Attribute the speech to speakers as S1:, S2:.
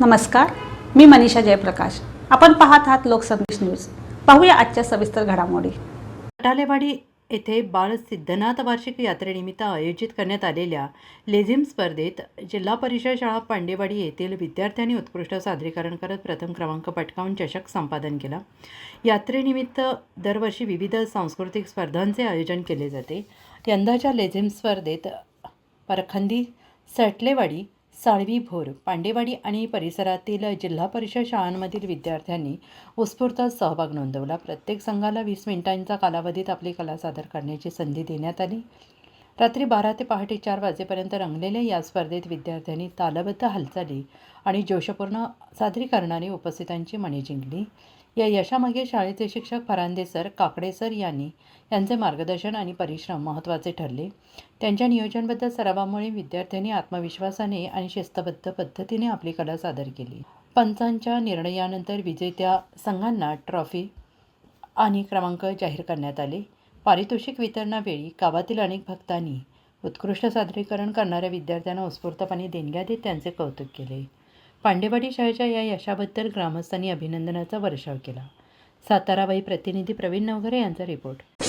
S1: नमस्कार, मी मनीषा जयप्रकाश. आपण पाहत आहात लोकसंदेश न्यूज. पाहूया आजच्या सविस्तर घडामोडी.
S2: टालेवाडी येथे बाळ सिद्धनाथ वार्षिक यात्रेनिमित्त आयोजित करण्यात आलेल्या लेझिम स्पर्धेत जिल्हा परिषद शाळा पांडेवाडी येथील विद्यार्थ्यांनी उत्कृष्ट सादरीकरण करत प्रथम क्रमांक पटकावून चषक संपादन केला. यात्रेनिमित्त दरवर्षी विविध सांस्कृतिक स्पर्धांचे आयोजन केले जाते. यंदाच्या लेझिम स्पर्धेत परखंदी, सटलेवाडी, साळवी, भोर, पांडेवाडी आणि परिसरातील जिल्हा परिषद शाळांमधील विद्यार्थ्यांनी उत्स्फूर्त सहभाग नोंदवला. प्रत्येक संघाला 20 मिनिटांच्या कालावधीत आपली कला सादर करण्याची संधी देण्यात आली. रात्री 12 ते पहाटे 4 वाजेपर्यंत रंगलेल्या या स्पर्धेत विद्यार्थ्यांनी तालबद्ध हालचाली आणि जोशपूर्ण सादरीकरणाने उपस्थितांची मने जिंकली. या यशामागे शाळेचे शिक्षक फरांदे सर, काकडे सर यांचे मार्गदर्शन आणि परिश्रम महत्त्वाचे ठरले. त्यांच्या नियोजनबद्ध सरावामुळे विद्यार्थ्यांनी आत्मविश्वासाने आणि शिस्तबद्ध पद्धतीने आपली कला सादर केली. पंचांच्या निर्णयानंतर विजेत्या संघांना ट्रॉफी आणि क्रमांक जाहीर करण्यात आले. पारितोषिक वितरणावेळी गावातील अनेक भक्तांनी उत्कृष्ट सादरीकरण करणाऱ्या विद्यार्थ्यांना उत्स्फूर्तपणे देणग्या देत त्यांचे कौतुक केले. पांडेवाडी शाळेच्या या यशाबद्दल ग्रामस्थांनी अभिनंदनाचा वर्षाव केला. साताराबाई प्रतिनिधी प्रवीण नवघरे यांचा रिपोर्ट.